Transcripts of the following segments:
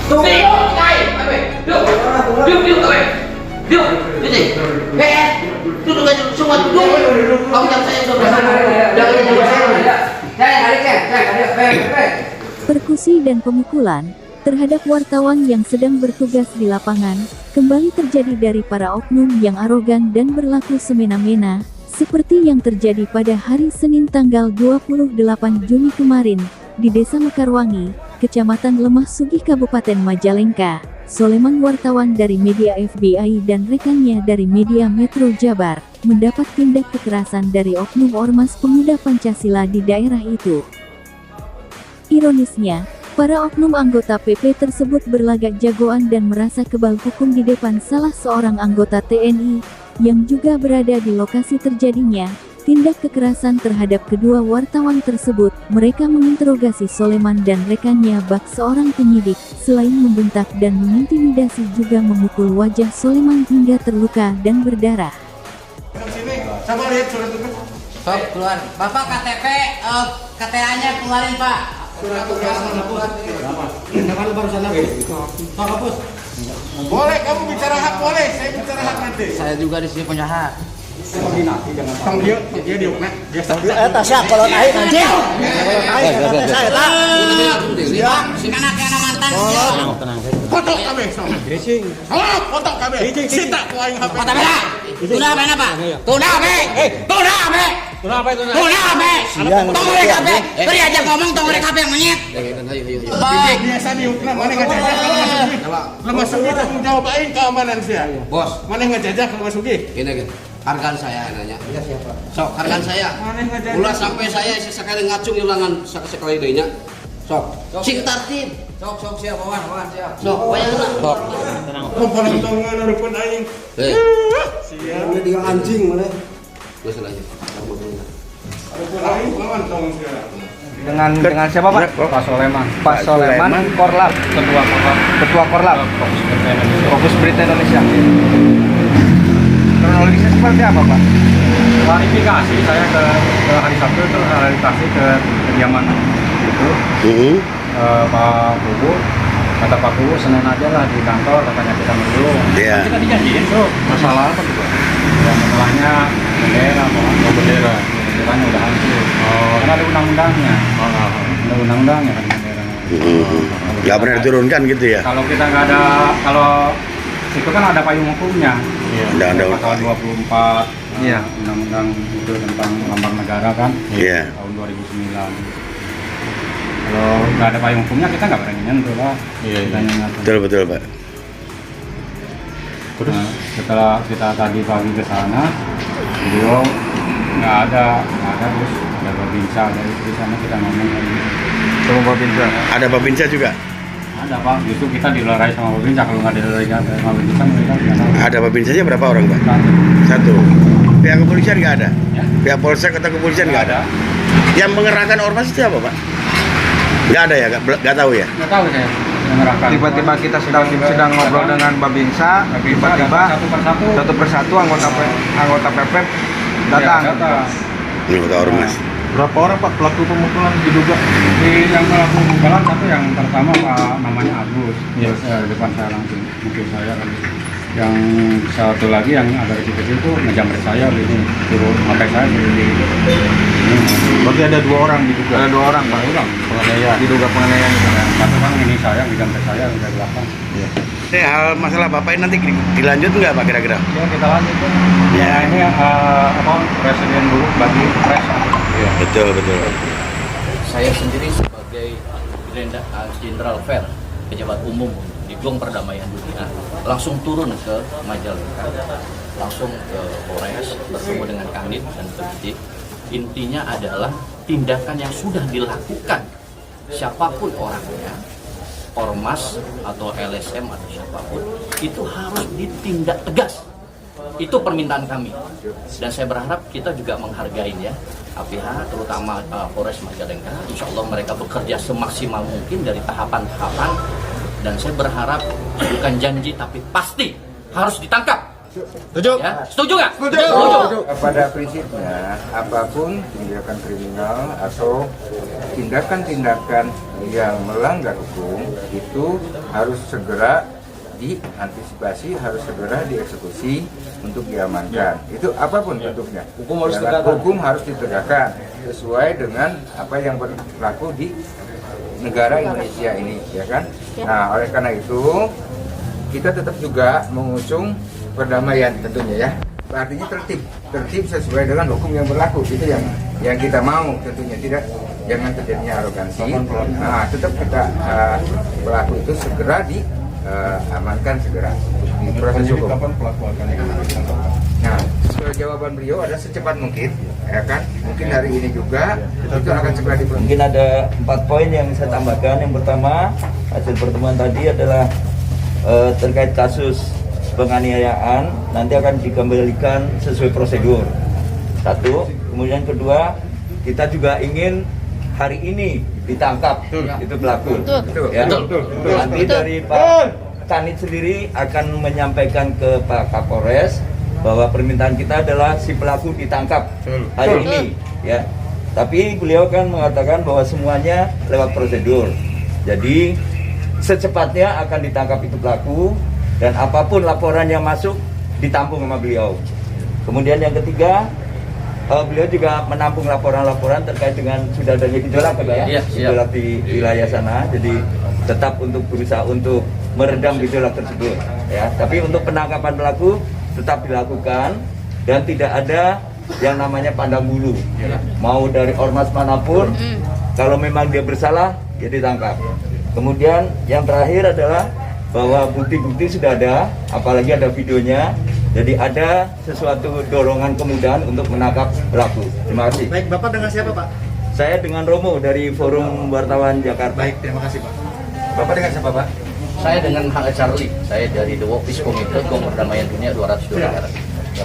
Duduk aja semua duduk. Kamu jam saya Persekusi dan pemukulan terhadap wartawan yang sedang bertugas di lapangan kembali terjadi dari para oknum yang arogan dan berlaku semena-mena, seperti yang terjadi pada hari Senin tanggal 28 Juni kemarin di Desa Mekarwangi, Kecamatan Lemah Sugih, Kabupaten Majalengka. Soleman, wartawan dari media FBI dan rekannya dari media Metro Jabar, mendapat tindak kekerasan dari oknum ormas pemuda Pancasila di daerah itu. Ironisnya, para oknum anggota PP tersebut berlagak jagoan dan merasa kebal hukum di depan salah seorang anggota TNI, yang juga berada di lokasi terjadinya tindak kekerasan terhadap kedua wartawan tersebut. Mereka menginterogasi Soleman dan rekannya bak seorang penyidik, selain membentak dan mengintimidasi juga memukul wajah Soleman hingga terluka dan berdarah. Coba lihat surat itu. Sok keluar. Bapak KTP, KTA-nya keluarin Pak. Surat tugas hapus. Jangan barusan lagi. Pak hapus. Boleh kamu bicara hak boleh, saya bicara hak nanti. Saya juga di sini punya hak. Tong dia diukna. Dia Tasya kalau naik anjing. Kalau naik saya tak. Si anak mantan. Foto kami. Gresing. Foto kami. Sita ku aing HP. Foto beda. Tuna apa apa? Tuna apa? Tuna apa? Tuna apa itu? Tuna apa? Tong mereka apa? Beri aja ngomong tong mereka apa yang menyet. Biasa diukna mana ngajajah kalau Masugi. Lemah Sugi tanggung jawab aing keamanan sia. Bos, Mana ngajajah kalau Masugi? gini. Hargaan saya nanya. Iya siapa? Sok, hargaan saya. Mana ngajajah? Ulah sampai saya sesekali ngacung ilangan sekali deui nya. Sok. Sing tartib. Sok siap bawan siap. Sok, wayangna. Sok. Komponen tongan rupun aing. Siap. Ini dia anjing mana? Geus lanjut. Rupun aing lawan tong sia. Dengan siapa Pak? Pak Soleman. Pak Soleman, Korlap, Ketua Korlap. Fokus Berita Indonesia. Kronologisnya seperti apa Pak? Klarifikasi saya ke hari Sabtu itu klarifikasi ke kediaman itu. Pak Kubu, kata Pak Kubu Senin aja lah di kantor, katanya kita dulu. Iya. Kita dijanjiin tuh masalah apa gitu? Ya masalahnya bendera, bendera. Benderanya udah hancur. Karena ada undang-undangnya. Ada undang-undangnya kan bendera. Nggak pernah diturunkan gitu ya? Kalau kita nggak ada, kalau itu kan ada payung hukumnya. Undang-undang. Pasal 24. Iya. Undang-undang itu tentang lambang negara kan. Iya. Tahun 2009. Kalau nggak ada payung hukumnya kita nggak berani nyentuh lah. Iya. Betul Pak. Terus setelah kita tadi pagi ke sana, beliau nggak ada terus ada Babinsa dari di sana kita ngomong lagi. Sama Babinsa. Ada Babinsa juga? Ada Pak, justru kita dilerai sama Babinsa. Kalau nggak dilerai sama Babinsa mereka nggak tahu. Ada Babinsanya berapa orang Pak? Satu. Pihak kepolisian nggak ada? Ya? Pihak polsek atau kepolisian nggak ada? Yang mengerahkan ormas itu apa Pak? Nggak ada ya? Nggak tahu ya? Nggak tahu saya. Tiba-tiba kita sedang ngobrol dengan Babinsa, tiba-tiba satu persatu anggota PP datang. Ini kota ormas. Berapa orang Pak pelaku pemukulan diduga? Yang pelaku pemukulan satu yang pertama Pak namanya Agus. Terus depan saya langsung mungkin saya kan. Yang satu lagi yang agak kecil itu ngejamret saya ini turun sampai saya di. Berarti ada dua orang diduga. Ada dua orang Pak. Penganiayaan. Diduga penganiayaan di sana. Satu kan ini saya ngejamret saya dari belakang. Iya. Hal masalah Bapak ini nanti dilanjut nggak Pak kira-kira? Ya kita lanjut kan. Ya. Ini presiden dulu bagi pres. Iya. Betul. Saya sendiri sebagai Jenderal Fair, pejabat umum di Gong Perdamaian Dunia, langsung turun ke Majalengka, langsung ke Polres, bertemu dengan Kanit dan penyidik. Intinya adalah tindakan yang sudah dilakukan siapapun orangnya, ormas atau LSM atau siapapun, itu harus ditindak tegas. Itu permintaan kami, dan saya berharap kita juga menghargai ya APH, terutama Polres Majalengka. Insya Allah mereka bekerja semaksimal mungkin dari tahapan-tahapan, dan saya berharap bukan janji tapi pasti harus ditangkap Setuju? Ya, setuju nggak? Pada prinsipnya, apapun tindakan kriminal atau tindakan-tindakan yang melanggar hukum itu harus segera diantisipasi, harus segera dieksekusi untuk diamankan. Itu apapun bentuknya. Hukum harus ditegakkan sesuai dengan apa yang berlaku di negara Indonesia ini, ya kan? Nah, oleh karena itu kita tetap juga mengusung perdamaian tentunya ya. Artinya tertib sesuai dengan hukum yang berlaku, itu yang kita mau tentunya, jangan terjadinya arogansi. Nah, tetap kita pelaku itu segera diamankan segera di proses hukum. Kapan pelaku akan ditangkap? Nah, jawaban beliau adalah secepat mungkin, ya kan? Mungkin hari ini juga itu akan segera diproses. Mungkin ada 4 poin yang saya tambahkan. Yang pertama, hasil pertemuan tadi adalah terkait kasus penganiayaan, nanti akan dikembalikan sesuai prosedur. 1. Kemudian kedua, kita juga ingin hari ini ditangkap itu pelaku. Ya. Nanti dari Pak Kanit sendiri akan menyampaikan ke Pak Kapolres bahwa permintaan kita adalah si pelaku ditangkap hari ini, ya. Tapi beliau kan mengatakan bahwa semuanya lewat prosedur. Jadi secepatnya akan ditangkap itu pelaku dan apapun laporan yang masuk ditampung sama beliau. Kemudian yang ketiga, beliau juga menampung laporan-laporan terkait dengan sudah adanya gejolak ya, gejolak di wilayah sana. Jadi tetap untuk berusaha untuk meredam gejolak tersebut, ya. Tapi untuk penangkapan pelaku tetap dilakukan dan tidak ada yang namanya pandang bulu. Mau dari ormas manapun, kalau memang dia bersalah, dia ditangkap. Kemudian yang terakhir adalah bahwa bukti-bukti sudah ada, apalagi ada videonya. Jadi ada sesuatu dorongan kemudahan untuk menangkap pelaku. Terima kasih. Baik, Bapak dengan siapa, Pak? Saya dengan Romo dari Forum Wartawan Jakarta. Baik, terima kasih, Pak. Bapak dengan siapa, Pak? Saya dengan Hang Charlie. Saya dari The World Peace Committee, Gong Perdamaian Dunia 202 negara.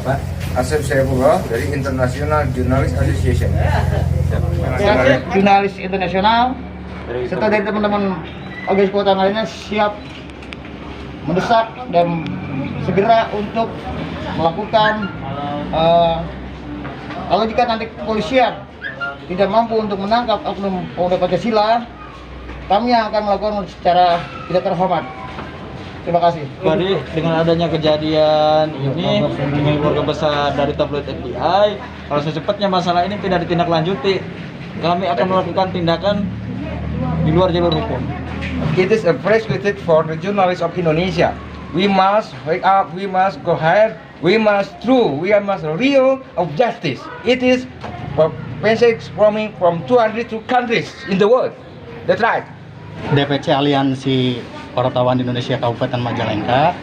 Bapak? Asep Saifullah dari International Journalist Association. Jurnalis internasional serta dari teman-teman organisasi kekuatan lainnya siap mendesak dan segera untuk melakukan kalau jika nanti kepolisian tidak mampu untuk menangkap oknum pemuda Pancasila, kami yang akan melakukan secara tidak terhormat. Terima kasih. Tadi dengan adanya kejadian ini dengan keluarga besar dari tabloid FBI, kalau secepatnya masalah ini tidak ditindaklanjuti, kami akan melakukan tindakan di luar jalur hukum. It is a prerequisite for the journalists of Indonesia. We must wake up, we must go ahead, we must real of justice. It is a message from 202 countries in the world. That's right. DPC Aliansi Wartawan Indonesia Kabupaten Majalengka,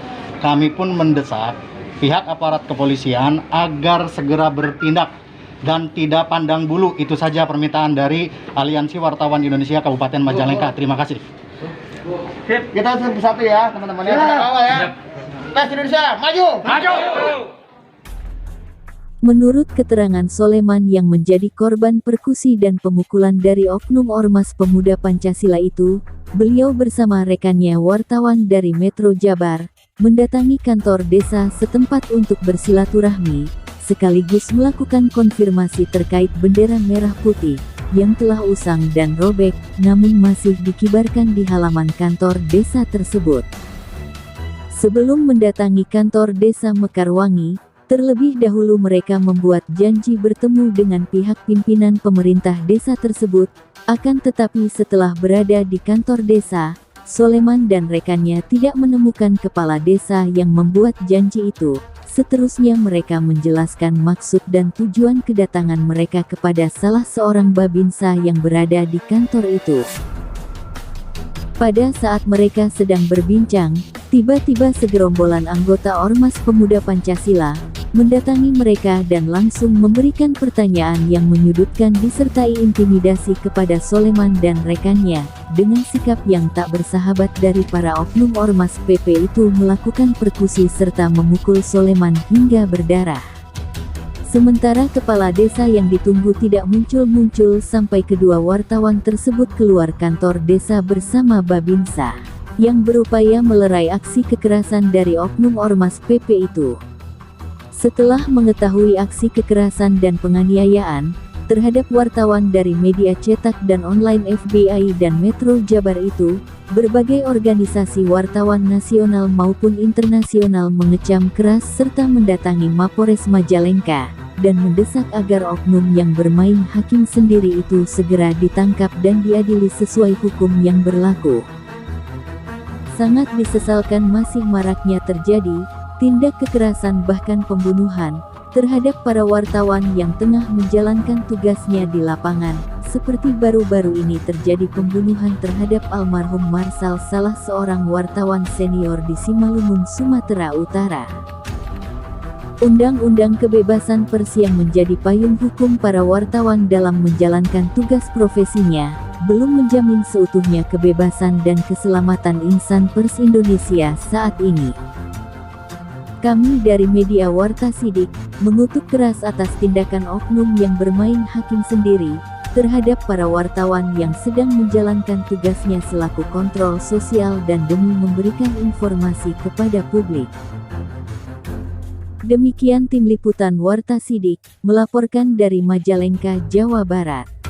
kami pun mendesak pihak aparat kepolisian agar segera bertindak dan tidak pandang bulu. Itu saja permintaan dari Aliansi Wartawan Indonesia Kabupaten Majalengka. Terima kasih. Sip, kita satu ya teman-teman ya. Kita kawal ya. Tes Indonesia, maju! Maju! Menurut keterangan Soleman yang menjadi korban persekusi dan pemukulan dari oknum Ormas Pemuda Pancasila itu, beliau bersama rekannya wartawan dari Metro Jabar, mendatangi kantor desa setempat untuk bersilaturahmi, sekaligus melakukan konfirmasi terkait bendera merah putih, yang telah usang dan robek, namun masih dikibarkan di halaman kantor desa tersebut. Sebelum mendatangi kantor desa Mekarwangi, terlebih dahulu mereka membuat janji bertemu dengan pihak pimpinan pemerintah desa tersebut, akan tetapi setelah berada di kantor desa, Soleman dan rekannya tidak menemukan kepala desa yang membuat janji itu. Seterusnya mereka menjelaskan maksud dan tujuan kedatangan mereka kepada salah seorang babinsa yang berada di kantor itu. Pada saat mereka sedang berbincang, tiba-tiba segerombolan anggota Ormas Pemuda Pancasila mendatangi mereka dan langsung memberikan pertanyaan yang menyudutkan disertai intimidasi kepada Soleman dan rekannya. Dengan sikap yang tak bersahabat dari para oknum Ormas PP itu melakukan persekusi serta memukul Soleman hingga berdarah. Sementara kepala desa yang ditunggu tidak muncul-muncul sampai kedua wartawan tersebut keluar kantor desa bersama babinsa, yang berupaya melerai aksi kekerasan dari oknum Ormas PP itu. Setelah mengetahui aksi kekerasan dan penganiayaan terhadap wartawan dari media cetak dan online FBI dan Metro Jabar itu, berbagai organisasi wartawan nasional maupun internasional mengecam keras serta mendatangi Mapores Majalengka dan mendesak agar oknum yang bermain hakim sendiri itu segera ditangkap dan diadili sesuai hukum yang berlaku. Sangat disesalkan masih maraknya terjadi tindak kekerasan bahkan pembunuhan terhadap para wartawan yang tengah menjalankan tugasnya di lapangan, seperti baru-baru ini terjadi pembunuhan terhadap almarhum Marsal, salah seorang wartawan senior di Simalungun, Sumatera Utara. Undang-undang kebebasan pers yang menjadi payung hukum para wartawan dalam menjalankan tugas profesinya, belum menjamin seutuhnya kebebasan dan keselamatan insan pers Indonesia saat ini. Kami dari media Warta Sidik mengutuk keras atas tindakan oknum yang bermain hakim sendiri terhadap para wartawan yang sedang menjalankan tugasnya selaku kontrol sosial dan demi memberikan informasi kepada publik. Demikian tim liputan Warta Sidik melaporkan dari Majalengka, Jawa Barat.